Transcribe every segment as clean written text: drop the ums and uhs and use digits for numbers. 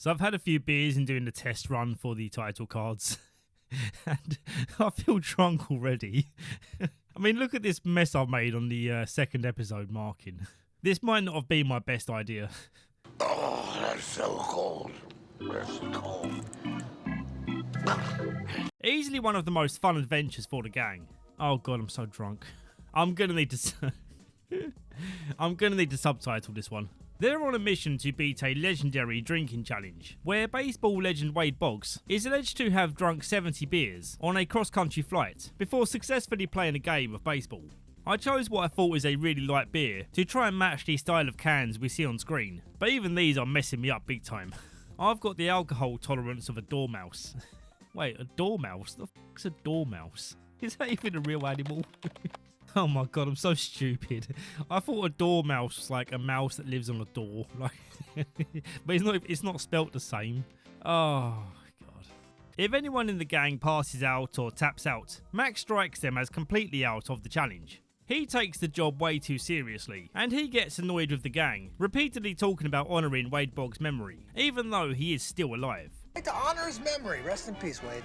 So I've had a few beers and doing the test run for the title cards. And I feel drunk already. I mean, look at this mess I've made on the second episode marking. This might not have been my best idea. Oh, that's so cold. That's cold. Easily one of the most fun adventures for the gang. Oh god, I'm so drunk. I'm gonna need to subtitle this one. They're on a mission to beat a legendary drinking challenge, where baseball legend Wade Boggs is alleged to have drunk 70 beers on a cross-country flight before successfully playing a game of baseball. I chose what I thought was a really light beer to try and match the style of cans we see on screen, but even these are messing me up big time. I've got the alcohol tolerance of a dormouse. Wait, a dormouse? The fuck's a dormouse? Is that even a real animal? Oh my god, I'm so stupid. I thought a dormouse was like a mouse that lives on a door. Like, but it's not spelt the same. Oh god. If anyone in the gang passes out or taps out, Max strikes them as completely out of the challenge. He takes the job way too seriously, and he gets annoyed with the gang, repeatedly talking about honouring Wade Boggs' memory, even though he is still alive. I'd like to honor his memory. Rest in peace, Wade.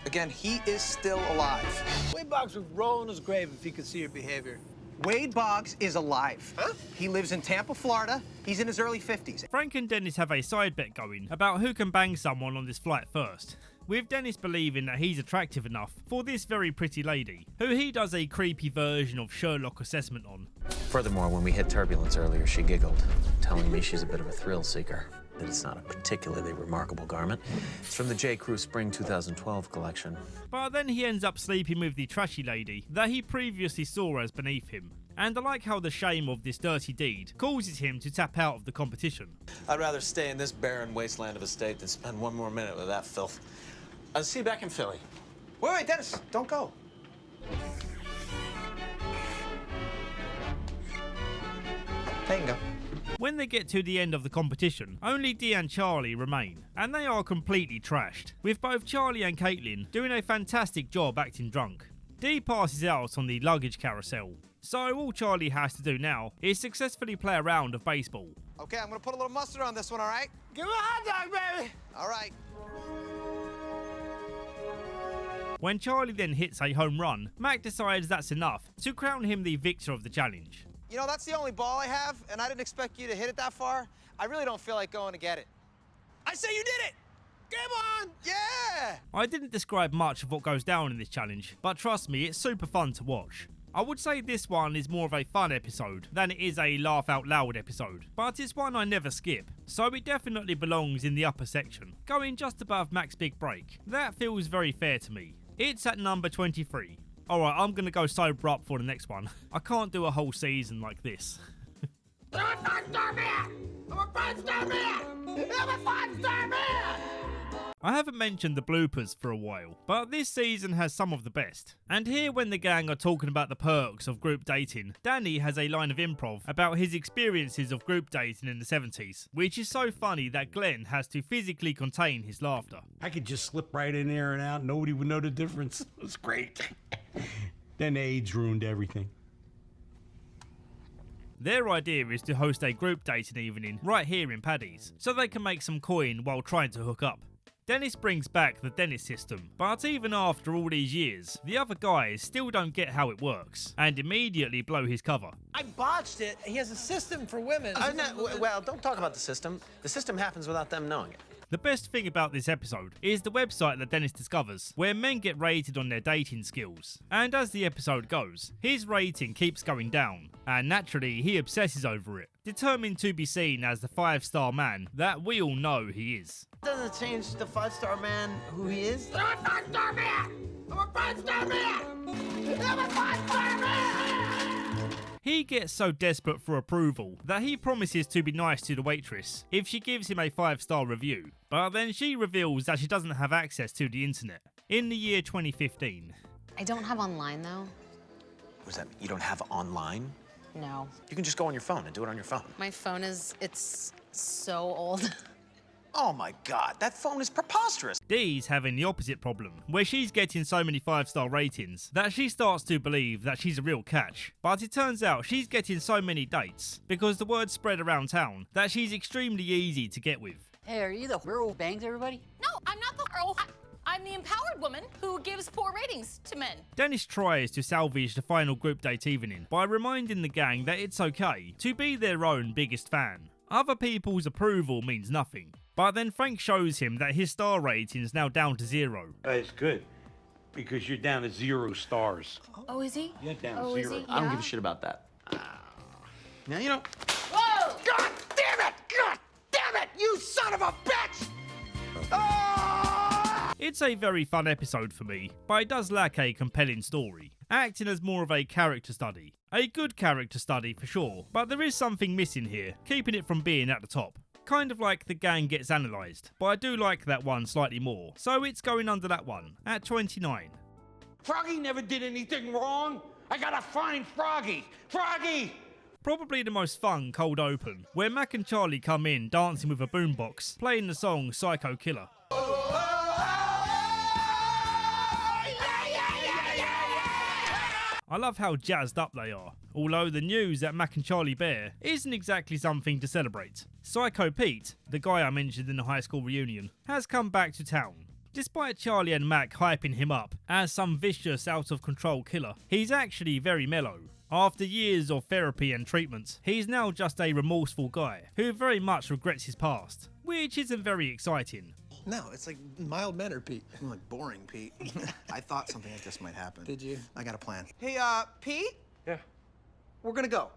Again, he is still alive. Wade Boggs would roll in his grave if he could see your behavior. Wade Boggs is alive. Huh? He lives in Tampa, Florida. He's in his early 50s. Frank and Dennis have a side bet going about who can bang someone on this flight first, with Dennis believing that he's attractive enough for this very pretty lady, who he does a creepy version of Sherlock assessment on. Furthermore, when we hit turbulence earlier, she giggled, telling me she's a bit of a thrill seeker, that it's not a particularly remarkable garment. It's from the J. Crew Spring 2012 collection. But then he ends up sleeping with the trashy lady that he previously saw as beneath him. And I like how the shame of this dirty deed causes him to tap out of the competition. I'd rather stay in this barren wasteland of a state than spend one more minute with that filth. I'll see you back in Philly. Wait, Dennis, don't go. There you go. When they get to the end of the competition, only Dee and Charlie remain, and they are completely trashed, with both Charlie and Caitlin doing a fantastic job acting drunk. Dee passes out on the luggage carousel, so all Charlie has to do now is successfully play a round of baseball. Okay, I'm gonna put a little mustard on this one, all right? Give him a hot dog, baby! All right. When Charlie then hits a home run, Mac decides that's enough to crown him the victor of the challenge. You know, that's the only ball I have, and I didn't expect you to hit it that far. I really don't feel like going to get it. I say you did it! Game on! Yeah! I didn't describe much of what goes down in this challenge, but trust me, it's super fun to watch. I would say this one is more of a fun episode than it is a laugh out loud episode, but it's one I never skip, so it definitely belongs in the upper section, going just above Mac's Big Break. That feels very fair to me. It's at number 23. Alright, I'm gonna go sober up for the next one. I can't do a whole season like this. I'm a five-star man! I'm a five-star man! I'm a five-star man! I haven't mentioned the bloopers for a while, but this season has some of the best. And here when the gang are talking about the perks of group dating, Danny has a line of improv about his experiences of group dating in the 70s, which is so funny that Glenn has to physically contain his laughter. I could just slip right in there and out. Nobody would know the difference. It was great. Then AIDS ruined everything. Their idea is to host a group dating evening right here in Paddy's, so they can make some coin while trying to hook up. Dennis brings back the Dennis system, but even after all these years, the other guys still don't get how it works, and immediately blow his cover. I botched it. He has a system for women. Well, don't talk about the system. The system happens without them knowing it. The best thing about this episode is the website that Dennis discovers, where men get rated on their dating skills. And as the episode goes, his rating keeps going down, and naturally he obsesses over it, determined to be seen as the 5-star man that we all know he is. Doesn't change the 5-star man who he is. I'm a five-star man! I'm a five-star man! I'm a five-star man! He gets so desperate for approval that he promises to be nice to the waitress if she gives him a 5-star review, but then she reveals that she doesn't have access to the internet in the year 2015. I don't have online though. What does that mean? You don't have online? No. You can just go on your phone and do it on your phone. My phone it's so old. Oh my God, that phone is preposterous. Dee's having the opposite problem, where she's getting so many 5-star ratings that she starts to believe that she's a real catch. But it turns out she's getting so many dates because the word spread around town that she's extremely easy to get with. Hey, are you the girl who bangs everybody? No, I'm not the girl. I'm the empowered woman who gives poor ratings to men. Dennis tries to salvage the final group date evening by reminding the gang that it's okay to be their own biggest fan. Other people's approval means nothing. But then Frank shows him that his star rating is now down to 0. It's good, because you're down to 0 stars. Oh, is he? You're down to Oh, is 0. he? I don't Yeah? give a shit about that. Now, you know, Whoa! God damn it! God damn it! You son of a bitch! Ah! It's a very fun episode for me, but it does lack a compelling story, acting as more of a character study. A good character study for sure, but there is something missing here, keeping it from being at the top. Kind of like the gang gets analysed, but I do like that one slightly more, so it's going under that one, at 29. Froggy never did anything wrong. I gotta find Froggy. Froggy! Probably the most fun cold open, where Mac and Charlie come in dancing with a boombox, playing the song Psycho Killer. I love how jazzed up they are, although the news that Mac and Charlie bear isn't exactly something to celebrate. Psycho Pete, the guy I mentioned in the high school reunion, has come back to town. Despite Charlie and Mac hyping him up as some vicious, out-of-control killer, he's actually very mellow. After years of therapy and treatment, he's now just a remorseful guy who very much regrets his past, which isn't very exciting. No, it's like mild-mannered Pete. I'm like boring, Pete. I thought something like this might happen. Did you? I got a plan. Hey, Pete? Yeah. We're gonna go.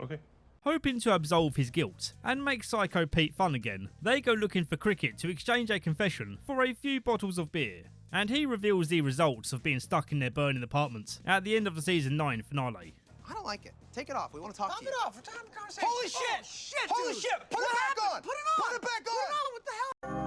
Okay. Hoping to absolve his guilt and make Psycho Pete fun again, they go looking for Cricket to exchange a confession for a few bottles of beer. And he reveals the results of being stuck in their burning apartment at the end of the season 9 finale. I don't like it. Take it off. We want to talk Knock to you. it off. We're having a conversation. Holy shit! Oh, shit, Holy dude. shit! Put What it back happened? on! Put it on! Put it back on! Put it on! What the hell?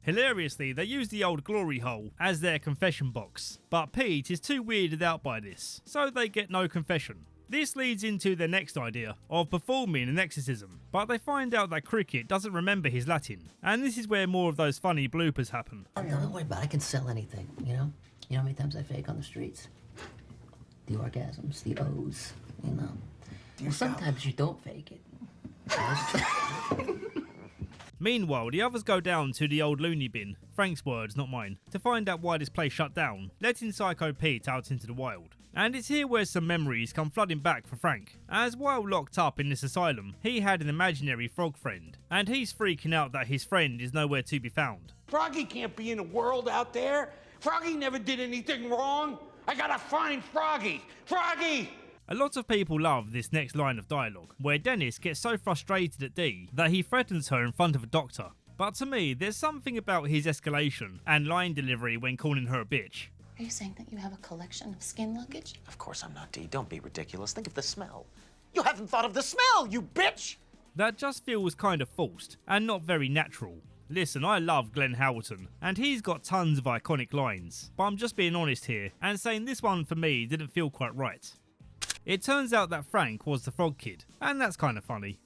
Hilariously, they use the old glory hole as their confession box, but Pete is too weirded out by this, so they get no confession. This leads into their next idea of performing an exorcism, but they find out that Cricket doesn't remember his Latin, and this is where more of those funny bloopers happen. No, don't worry about it. I can sell anything, you know? You know how many times I fake on the streets? The orgasms, the O's, you know? Well, sometimes you don't fake it. Meanwhile, the others go down to the old loony bin, Frank's words, not mine, to find out why this place shut down, letting Psycho Pete out into the wild. And it's here where some memories come flooding back for Frank, as while locked up in this asylum, he had an imaginary frog friend, and he's freaking out that his friend is nowhere to be found. Froggy can't be in the world out there. Froggy never did anything wrong. I gotta find Froggy. Froggy! A lot of people love this next line of dialogue, where Dennis gets so frustrated at Dee that he threatens her in front of a doctor. But to me, there's something about his escalation and line delivery when calling her a bitch. Are you saying that you have a collection of skin luggage? of course I'm not, Dee. Don't be ridiculous. Think of the smell. You haven't thought of the smell, you bitch! That just feels kind of forced and not very natural. Listen, I love Glenn Howerton, and he's got tons of iconic lines, but I'm just being honest here and saying this one for me didn't feel quite right. It turns out that Frank was the frog kid, and that's kind of funny.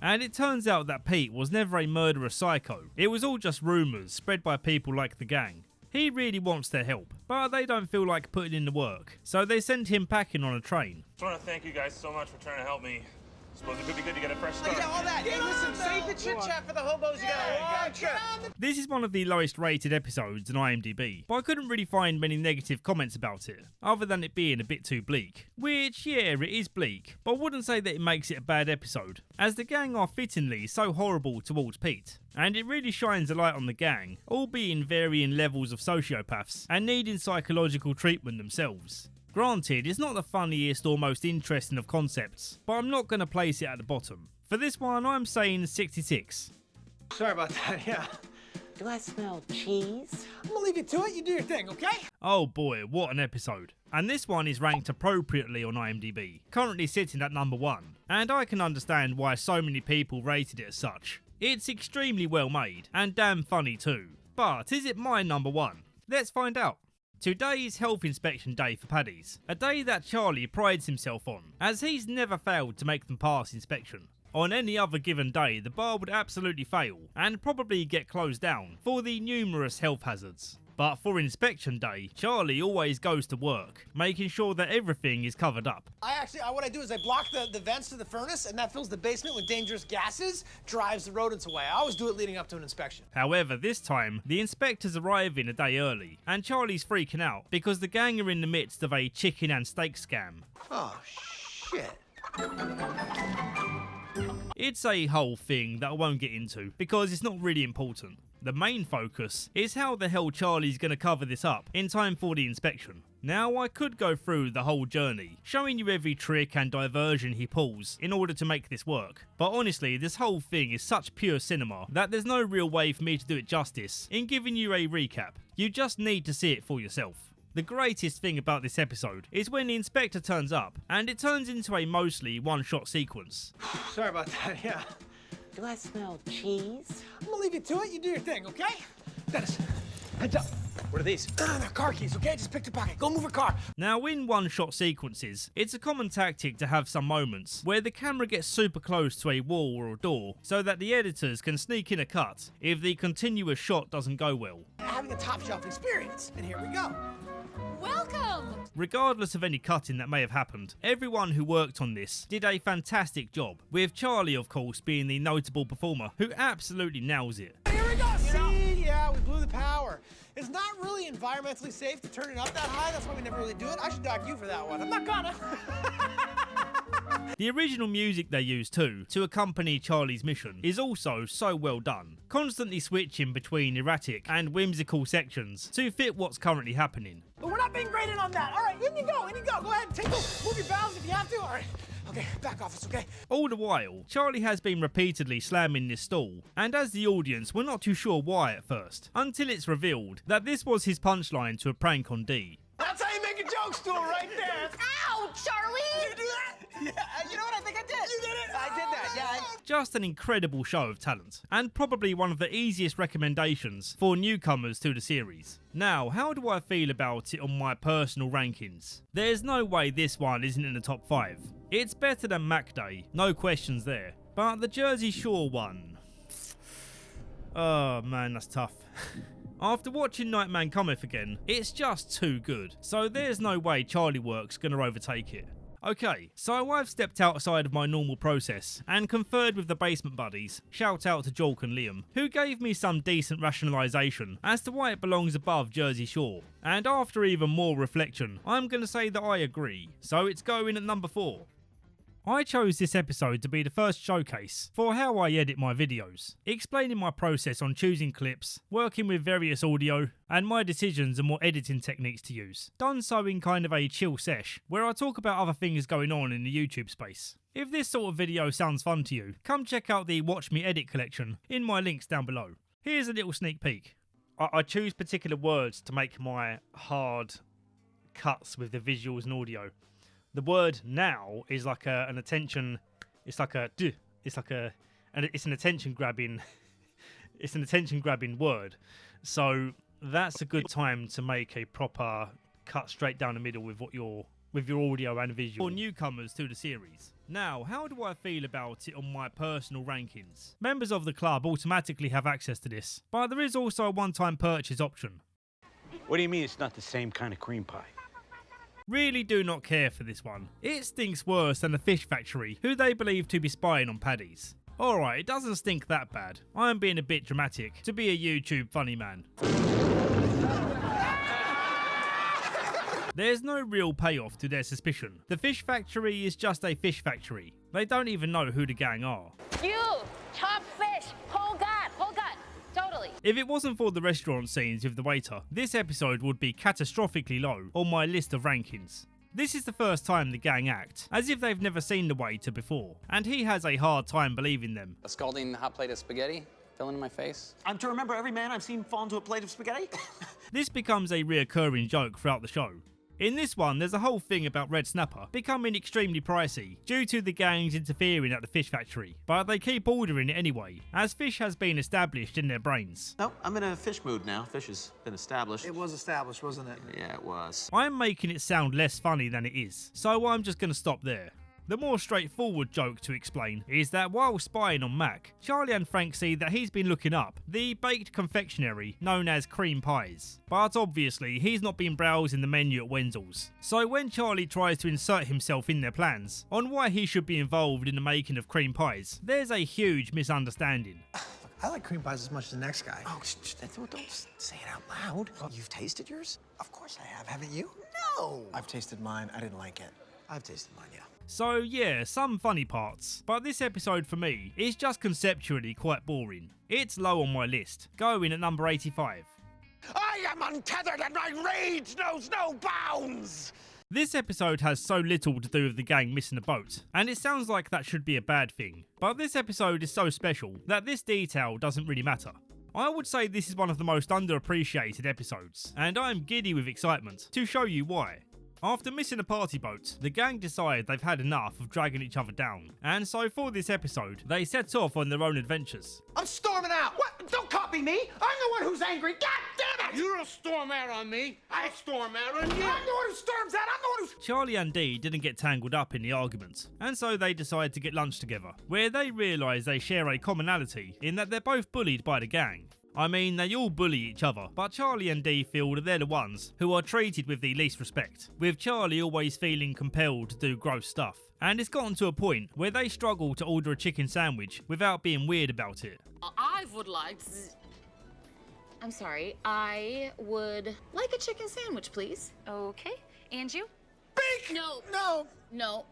And it turns out that Pete was never a murderous psycho. It was all just rumours spread by people like the gang. He really wants their help, but they don't feel like putting in the work, so they send him packing on a train. Just want to thank you guys so much for trying to help me. Suppose it could be good to get a fresh start. Yeah, all that. Hey, listen, save the chit chat for the hobos. You got a long trip. This is one of the lowest rated episodes on IMDb, but I couldn't really find many negative comments about it, other than it being a bit too bleak. Which, yeah, it is bleak, but I wouldn't say that it makes it a bad episode, as the gang are fittingly so horrible towards Pete. And it really shines a light on the gang, all being varying levels of sociopaths and needing psychological treatment themselves. Granted, it's not the funniest or most interesting of concepts, but I'm not going to place it at the bottom. For this one, I'm saying 66. Sorry about that, yeah. Do I smell cheese? I'm gonna leave you to it. You do your thing, okay? Oh boy, what an episode. And this one is ranked appropriately on IMDb, currently sitting at number 1. And I can understand why so many people rated it as such. It's extremely well made, and damn funny too. But is it my number 1? Let's find out. Today is health inspection day for Paddy's, a day that Charlie prides himself on, as he's never failed to make them pass inspection. On any other given day, the bar would absolutely fail, and probably get closed down, for the numerous health hazards. But for inspection day, Charlie always goes to work, making sure that everything is covered up. What I do is I block the vents to the furnace, and that fills the basement with dangerous gases, drives the rodents away. I always do it leading up to an inspection. However, this time, the inspectors arrive in a day early, and Charlie's freaking out because the gang are in the midst of a chicken and steak scam. Oh, shit. It's a whole thing that I won't get into because it's not really important. The main focus is how the hell Charlie's going to cover this up in time for the inspection. Now, I could go through the whole journey, showing you every trick and diversion he pulls in order to make this work. But honestly, this whole thing is such pure cinema that there's no real way for me to do it justice in giving you a recap. You just need to see it for yourself. The greatest thing about this episode is when the inspector turns up, and it turns into a mostly one-shot sequence. Sorry about that, yeah. Do I smell cheese? I'm gonna leave you to it. You do your thing, okay? Dennis, heads up. What are these? They're car keys, okay? Just pick the pocket. Go move your car. Now, in one-shot sequences, it's a common tactic to have some moments where the camera gets super close to a wall or a door so that the editors can sneak in a cut if the continuous shot doesn't go well. Having a top shelf experience, and here we go. Welcome! Regardless of any cutting that may have happened, everyone who worked on this did a fantastic job, with Charlie, of course, being the notable performer who absolutely nails it. Here we go. See? Yeah, we blew the power. It's not really environmentally safe to turn it up that high. That's why we never really do it. I should dock you for that one. I'm not gonna. The original music they used too, to accompany Charlie's mission, is also so well done, constantly switching between erratic and whimsical sections to fit what's currently happening. But we're not being graded on that. All right, in you go, in you go. Go ahead, move your valves if you have to. All right. Okay, back off, it's okay. All the while, Charlie has been repeatedly slamming this stall, and as the audience, we're not too sure why at first, until it's revealed that this was his punchline to a prank on Dee. That's how you make a joke stool right there. Ow, Charlie! Did you do that? Yeah, you know what? I think I did. You did it? I did that, yeah. Just an incredible show of talent, and probably one of the easiest recommendations for newcomers to the series. Now, how do I feel about it on my personal rankings? There's no way this one isn't in the top 5. It's better than Mac Day, no questions there. But the Jersey Shore one... oh man, that's tough. After watching Nightman Cometh again, it's just too good, so there's no way Charlie Work's gonna overtake it. Okay, so I've stepped outside of my normal process and conferred with the basement buddies, shout out to Jork and Liam, who gave me some decent rationalisation as to why it belongs above Jersey Shore. And after even more reflection, I'm going to say that I agree, so it's going at number 4. I chose this episode to be the first showcase for how I edit my videos, explaining my process on choosing clips, working with various audio, and my decisions on what editing techniques to use. Done so in kind of a chill sesh, where I talk about other things going on in the YouTube space. If this sort of video sounds fun to you, come check out the Watch Me Edit collection in my links down below. Here's a little sneak peek. I choose particular words to make my hard cuts with the visuals and audio. The word now is like an attention. It's like a. And it's an attention grabbing. It's an attention grabbing word. So that's a good time to make a proper cut straight down the middle with your audio and visual. For newcomers to the series. Now, how do I feel about it on my personal rankings? Members of the club automatically have access to this, but there is also a one-time purchase option. What do you mean it's not the same kind of cream pie? Really do not care for this one. It stinks worse than the Fish Factory, who they believe to be spying on Paddy's. Alright, it doesn't stink that bad. I am being a bit dramatic to be a YouTube funny man. There's no real payoff to their suspicion. The Fish Factory is just a fish factory. They don't even know who the gang are. You chop fish, whole gut, totally. If it wasn't for the restaurant scenes with the waiter, this episode would be catastrophically low on my list of rankings. This is the first time the gang act, as if they've never seen the waiter before, and he has a hard time believing them. A scalding hot plate of spaghetti filling in my face. I'm to remember every man I've seen fall into a plate of spaghetti? This becomes a reoccurring joke throughout the show. In this one, there's a whole thing about red snapper becoming extremely pricey due to the gangs interfering at the fish factory, but they keep ordering it anyway, as fish has been established in their brains. No, I'm in a fish mood now. Fish has been established. It was established, wasn't it? Yeah, it was. I'm making it sound less funny than it is, so I'm just going to stop there. The more straightforward joke to explain is that while spying on Mac, Charlie and Frank see that he's been looking up the baked confectionery known as cream pies. But obviously he's not been browsing the menu at Wenzel's. So when Charlie tries to insert himself in their plans on why he should be involved in the making of cream pies, there's a huge misunderstanding. I like cream pies as much as the next guy. Oh, don't say it out loud. You've tasted yours? Of course I have, haven't you? No. I've tasted mine. I didn't like it. I've tasted mine, yeah. So yeah, some funny parts, but this episode for me is just conceptually quite boring. It's low on my list, going at number 85. I am untethered and my rage knows no bounds! This episode has so little to do with the gang missing a boat, and it sounds like that should be a bad thing, but this episode is so special that this detail doesn't really matter. I would say this is one of the most underappreciated episodes, and I am giddy with excitement to show you why. After missing a party boat, the gang decide they've had enough of dragging each other down, and so for this episode, they set off on their own adventures. I'm storming out! What? Don't copy me! I'm the one who's angry! God damn it! You don't storm out on me. I storm out on you. I'm the one who storms out! I'm the one who's... Charlie and Dee didn't get tangled up in the argument, and so they decide to get lunch together, where they realise they share a commonality in that they're both bullied by the gang. I mean, they all bully each other, but Charlie and Dee feel that they're the ones who are treated with the least respect, with Charlie always feeling compelled to do gross stuff. And it's gotten to a point where they struggle to order a chicken sandwich without being weird about it. I would like... I'm sorry, I would like a chicken sandwich, please. Okay, and you? Beak! No.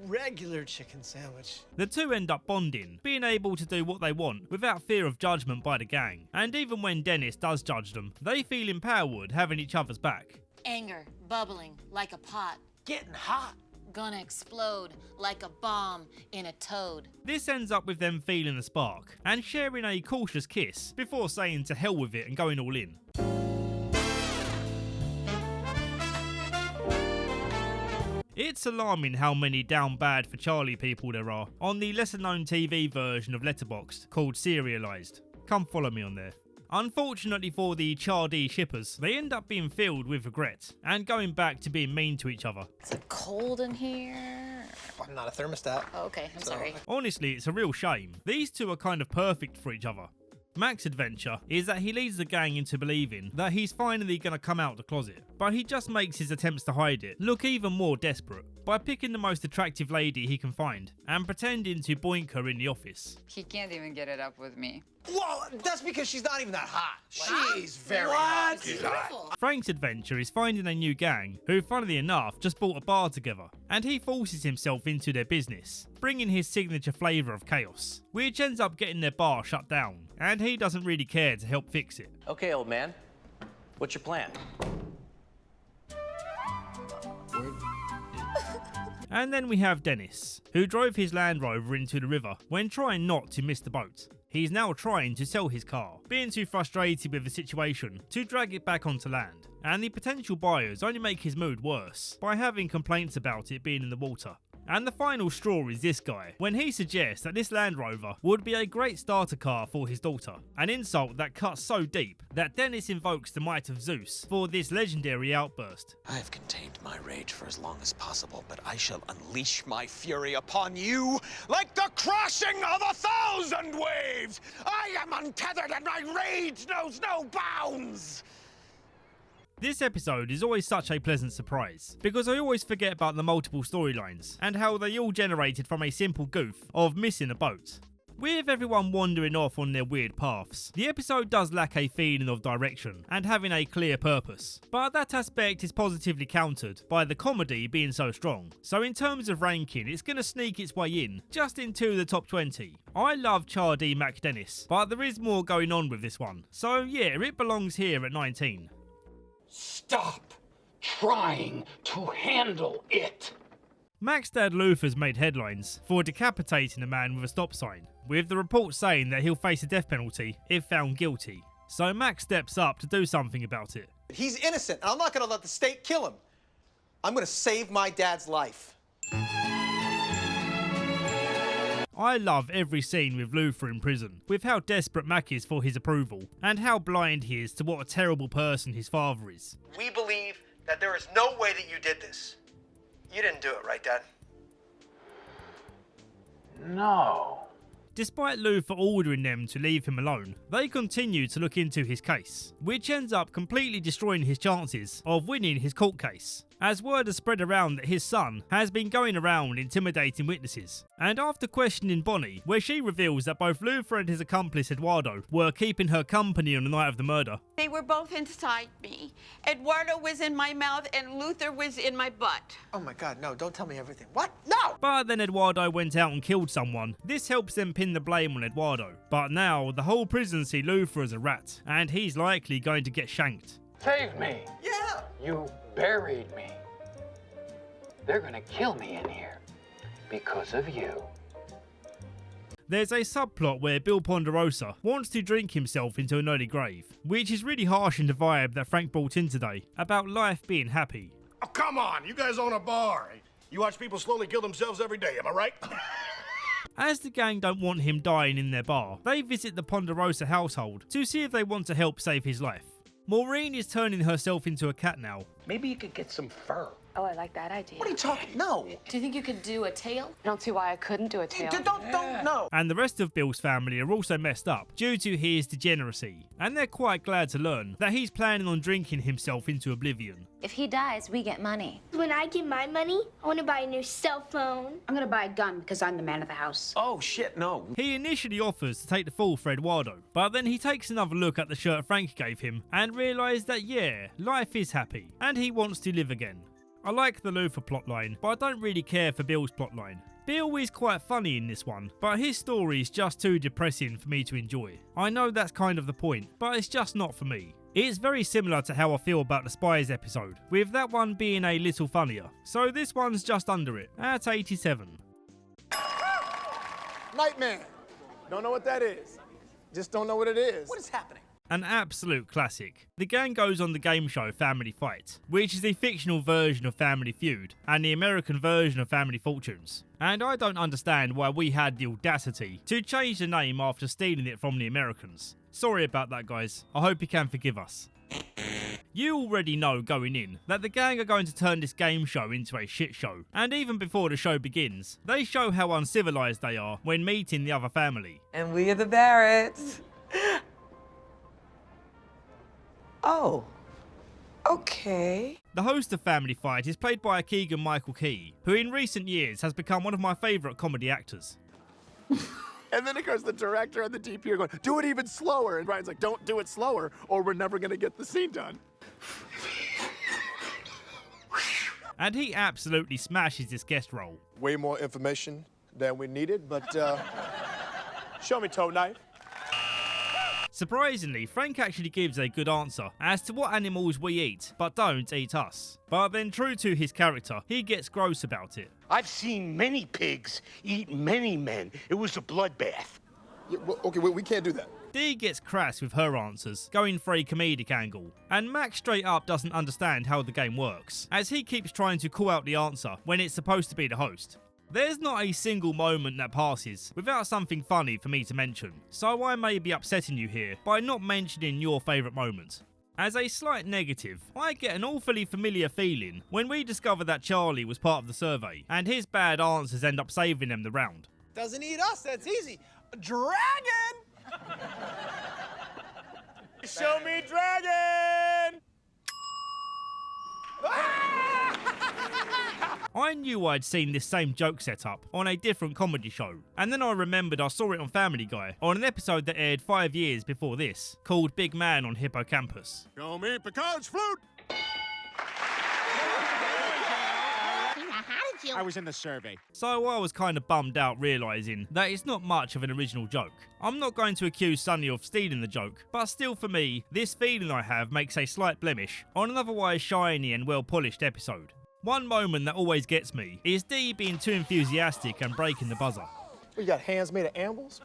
Regular chicken sandwich. The two end up bonding, being able to do what they want without fear of judgment by the gang. And even when Dennis does judge them, they feel empowered having each other's back. Anger, bubbling like a pot. Getting hot. Gonna explode like a bomb in a toad. This ends up with them feeling a spark and sharing a cautious kiss before saying to hell with it and going all in. It's alarming how many down bad for Charlie people there are on the lesser known TV version of Letterboxd called Serialized. Come follow me on there. Unfortunately for the Char-D shippers, they end up being filled with regret and going back to being mean to each other. Is it cold in here? I'm not a thermostat. Oh, okay, I'm sorry. Honestly, it's a real shame. These two are kind of perfect for each other. Mac's adventure is that he leads the gang into believing that he's finally going to come out the closet, but he just makes his attempts to hide it look even more desperate by picking the most attractive lady he can find and pretending to boink her in the office. He can't even get it up with me. Well, that's because she's not even that hot. She's very hot. She's beautiful. Frank's adventure is finding a new gang who, funnily enough, just bought a bar together, and he forces himself into their business, bringing his signature flavour of chaos, which ends up getting their bar shut down, and he doesn't really care to help fix it. Okay, old man. What's your plan? And then we have Dennis, who drove his Land Rover into the river when trying not to miss the boat. He's now trying to sell his car, being too frustrated with the situation to drag it back onto land, and the potential buyers only make his mood worse by having complaints about it being in the water. And the final straw is this guy, when he suggests that this Land Rover would be a great starter car for his daughter, an insult that cuts so deep that Dennis invokes the might of Zeus for this legendary outburst. I have contained my rage for as long as possible, but I shall unleash my fury upon you Like the crashing of 1,000 waves! I am untethered and my rage knows no bounds! This episode is always such a pleasant surprise, because I always forget about the multiple storylines and how they all generated from a simple goof of missing a boat. With everyone wandering off on their weird paths, the episode does lack a feeling of direction and having a clear purpose, but that aspect is positively countered by the comedy being so strong. So in terms of ranking, it's going to sneak its way in, just into the top 20. I love Char-D McDennis, but there is more going on with this one, so yeah, it belongs here at 19. Stop trying to handle it. Mac's dad Luther's made headlines for decapitating a man with a stop sign, with the report saying that he'll face a death penalty if found guilty. So Mac steps up to do something about it. He's innocent, and I'm not gonna let the state kill him. I'm gonna save my dad's life. I love every scene with Luther in prison, with how desperate Mac is for his approval, and how blind he is to what a terrible person his father is. We believe that there is no way that you did this. You didn't do it, right, Dad? No. Despite Luther ordering them to leave him alone, they continue to look into his case, which ends up completely destroying his chances of winning his court case, as word has spread around that his son has been going around intimidating witnesses. And after questioning Bonnie, where she reveals that both Luther and his accomplice Eduardo were keeping her company on the night of the murder. They were both inside me. Eduardo was in my mouth and Luther was in my butt. Oh my God, no, don't tell me everything. What? No! But then Eduardo went out and killed someone. This helps them pin the blame on Eduardo. But now the whole prison see Luther as a rat, and he's likely going to get shanked. Save me. Yeah! You buried me. They're gonna kill me in here because of you. There's a subplot where Bill Ponderosa wants to drink himself into an early grave, which is really harsh in the vibe that Frank brought in today, about life being happy. Oh, come on. You guys own a bar. You watch people slowly kill themselves every day, am I right? As the gang don't want him dying in their bar, they visit the Ponderosa household to see if they want to help save his life. Maureen is turning herself into a cat now. Maybe you could get some fur. Oh, I like that idea. What are you talking? No. Do you think you could do a tail? I don't see why I couldn't do a tail. Don't, no. And the rest of Bill's family are also messed up due to his degeneracy, and they're quite glad to learn that he's planning on drinking himself into oblivion. If he dies, we get money. When I get my money, I want to buy a new cell phone. I'm gonna buy a gun because I'm the man of the house. Oh, shit, no. He initially offers to take the fall for Eduardo, but then he takes another look at the shirt Frank gave him and realises that yeah, life is happy, and he wants to live again. I like the Luther plotline, but I don't really care for Bill's plotline. Bill is quite funny in this one, but his story is just too depressing for me to enjoy. I know that's kind of the point, but it's just not for me. It's very similar to how I feel about the Spies episode, with that one being a little funnier. So this one's just under it, at 87. Nightman. Don't know what that is. Just don't know what it is. What is happening? An absolute classic. The gang goes on the game show Family Fight, which is the fictional version of Family Feud and the American version of Family Fortunes. And I don't understand why we had the audacity to change the name after stealing it from the Americans. Sorry about that, guys. I hope you can forgive us. You already know going in that the gang are going to turn this game show into a shit show, and even before the show begins, they show how uncivilized they are when meeting the other family. And we are the Barretts. Oh, okay. The host of Family Fight is played by Keegan-Michael Key, who in recent years has become one of my favourite comedy actors. And then, of course, the director and the DP are going, do it even slower. And Ryan's like, don't do it slower, or we're never going to get the scene done. And he absolutely smashes this guest role. Way more information than we needed, but show me toe knife. Surprisingly, Frank actually gives a good answer as to what animals we eat, but don't eat us. But then, true to his character, he gets gross about it. I've seen many pigs eat many men. It was a bloodbath. Yeah, well, okay, we can't do that. Dee gets crass with her answers, going for a comedic angle. And Max straight up doesn't understand how the game works, as he keeps trying to call out the answer when it's supposed to be the host. There's not a single moment that passes without something funny for me to mention, so I may be upsetting you here by not mentioning your favourite moment. As a slight negative, I get an awfully familiar feeling when we discover that Charlie was part of the survey, and his bad answers end up saving them the round. Doesn't eat us, that's easy. A dragon! Show me dragon! I knew I'd seen this same joke set up on a different comedy show, and then I remembered I saw it on Family Guy on an episode that aired 5 years before this, called Big Man on Hippocampus. Show me Picard's flute! I was in the survey. So I was kind of bummed out realising that it's not much of an original joke. I'm not going to accuse Sonny of stealing the joke, but still for me, this feeling I have makes a slight blemish on an otherwise shiny and well polished episode. One moment that always gets me is Dee being too enthusiastic and breaking the buzzer. You got hands made of ambles?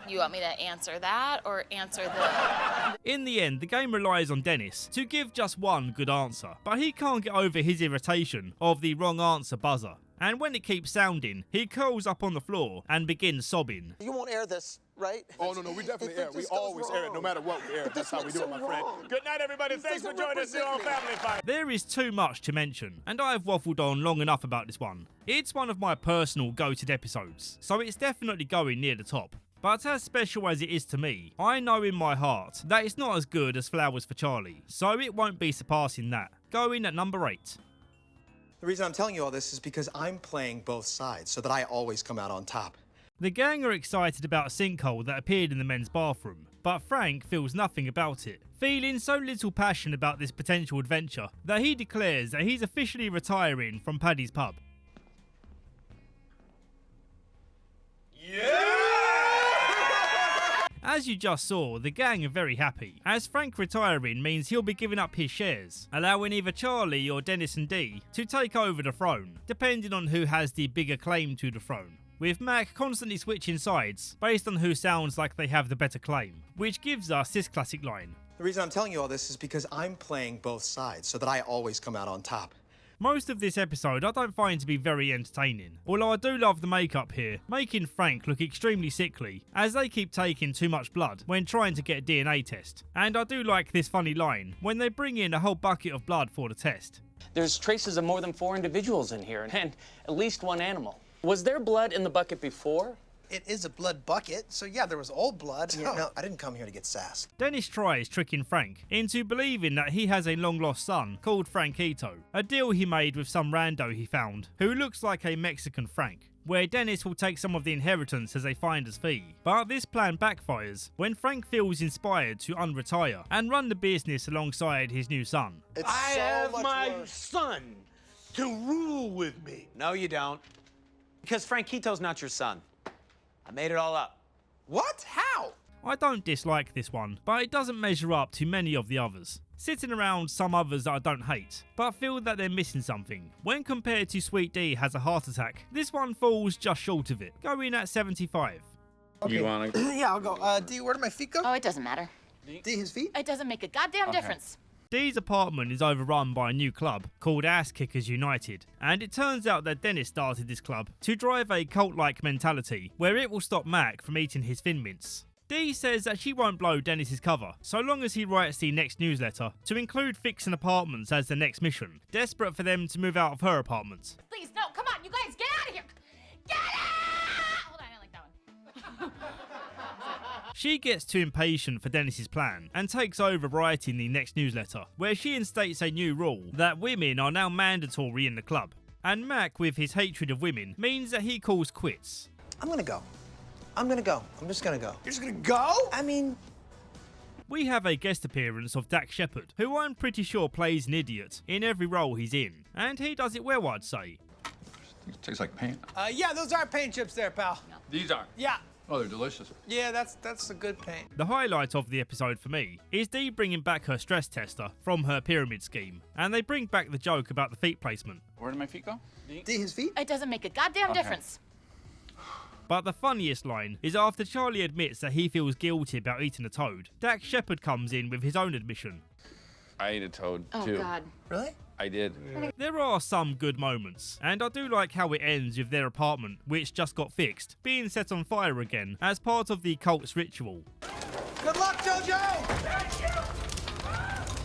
You want me to answer that or answer the... In the end, the game relies on Dennis to give just one good answer, but he can't get over his irritation of the wrong answer buzzer. And when it keeps sounding, he curls up on the floor and begins sobbing. You won't air this right? Oh, no, we definitely If it air it. We just goes always air it, no wrong. matter what we air it. But That's this how we looks do it, my so friend. wrong. Good night, everybody. This Thanks for doesn't joining us here on represent me. Family Fight. There is too much to mention, and I've waffled on long enough about this one. It's one of my personal go-to episodes, so it's definitely going near the top. But as special as it is to me, I know in my heart that it's not as good as Flowers for Charlie, so it won't be surpassing that. Going at number 8. The reason I'm telling you all this is because I'm playing both sides so that I always come out on top. The gang are excited about a sinkhole that appeared in the men's bathroom, but Frank feels nothing about it, feeling so little passion about this potential adventure that he declares that he's officially retiring from Paddy's pub. As you just saw, the gang are very happy, as Frank retiring means he'll be giving up his shares, allowing either Charlie or Dennis and Dee to take over the throne, depending on who has the bigger claim to the throne, with Mac constantly switching sides based on who sounds like they have the better claim, which gives us this classic line. The reason I'm telling you all this is because I'm playing both sides so that I always come out on top. Most of this episode I don't find to be very entertaining, although I do love the makeup here, making Frank look extremely sickly, as they keep taking too much blood when trying to get a DNA test. And I do like this funny line, when they bring in a whole bucket of blood for the test. There's traces of more than 4 individuals in here, and at least 1 animal. Was there blood in the bucket before? It is a blood bucket, so yeah, there was old blood. Yeah, no, I didn't come here to get sassed. Dennis tries tricking Frank into believing that he has a long-lost son called Frankito, a deal he made with some rando he found, who looks like a Mexican Frank, where Dennis will take some of the inheritance as a finder's fee. But this plan backfires when Frank feels inspired to unretire and run the business alongside his new son. I have my son to rule with me. No, you don't. Because Frankito's not your son. I made it all up. What? How? I don't dislike this one, but it doesn't measure up to many of the others. Sitting around some others that I don't hate, but feel that they're missing something. When compared to Sweet D Has a Heart Attack, this one falls just short of it, going at 75. Okay. You wanna? Yeah, I'll go. D, where do my feet go? Oh, it doesn't matter. D, his feet? It doesn't make a goddamn difference. Dee's apartment is overrun by a new club called Ass Kickers United, and it turns out that Dennis started this club to drive a cult-like mentality where it will stop Mac from eating his Thin Mints. Dee says that she won't blow Dennis's cover so long as he writes the next newsletter to include fixing apartments as the next mission, desperate for them to move out of her apartment. Please, no, come on, you guys, get out of here! Get out! Hold on, I like that one. She gets too impatient for Dennis's plan and takes over writing the next newsletter, where she instates a new rule that women are now mandatory in the club. And Mac, with his hatred of women, means that he calls quits. I'm gonna go. I'm just gonna go. You're just gonna go? I mean... We have a guest appearance of Dak Shepard, who I'm pretty sure plays an idiot in every role he's in, and he does it well, I'd say. It tastes like paint. Yeah, those are paint chips there, pal. These aren't. Yeah. Oh, they're delicious. Yeah, that's a good paint. The highlight of the episode for me is Dee bringing back her stress tester from her pyramid scheme, and they bring back the joke about the feet placement. Where did my feet go? D, his feet? It doesn't make a goddamn difference. But the funniest line is after Charlie admits that he feels guilty about eating a toad, Dak Shepard comes in with his own admission. I ate a toad, Oh, too. God. Really? I did. There are some good moments, and I do like how it ends with their apartment, which just got fixed, being set on fire again as part of the cult's ritual. Good luck, JoJo!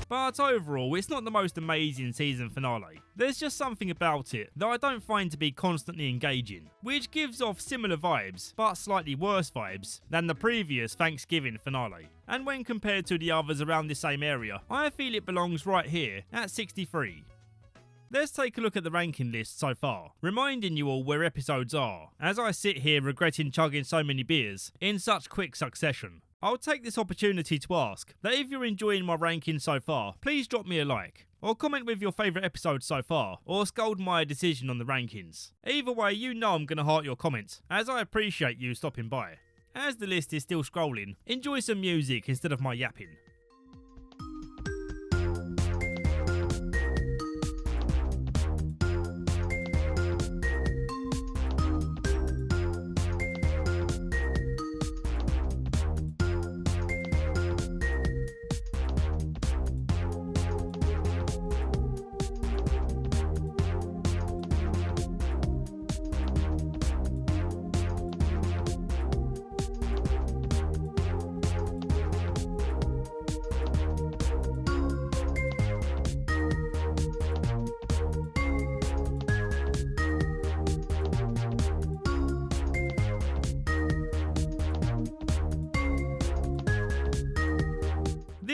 But overall, it's not the most amazing season finale. There's just something about it that I don't find to be constantly engaging, which gives off similar vibes, but slightly worse vibes, than the previous Thanksgiving finale. And when compared to the others around the same area, I feel it belongs right here at 63. Let's take a look at the ranking list so far, reminding you all where episodes are, as I sit here regretting chugging so many beers in such quick succession. I'll take this opportunity to ask that if you're enjoying my rankings so far, please drop me a like, or comment with your favourite episode so far, or scold my decision on the rankings. Either way, you know I'm going to heart your comments, as I appreciate you stopping by. As the list is still scrolling, enjoy some music instead of my yapping.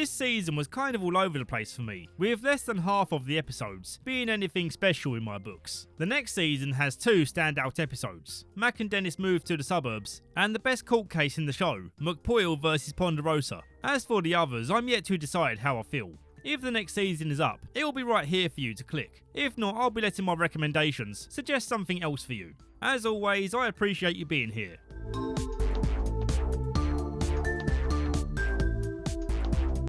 This season was kind of all over the place for me, with less than half of the episodes being anything special in my books. The next season has 2 standout episodes. Mac and Dennis move to the suburbs, and the best court case in the show, McPoyle versus Ponderosa. As for the others, I'm yet to decide how I feel. If the next season is up, it will be right here for you to click. If not, I'll be letting my recommendations suggest something else for you. As always, I appreciate you being here.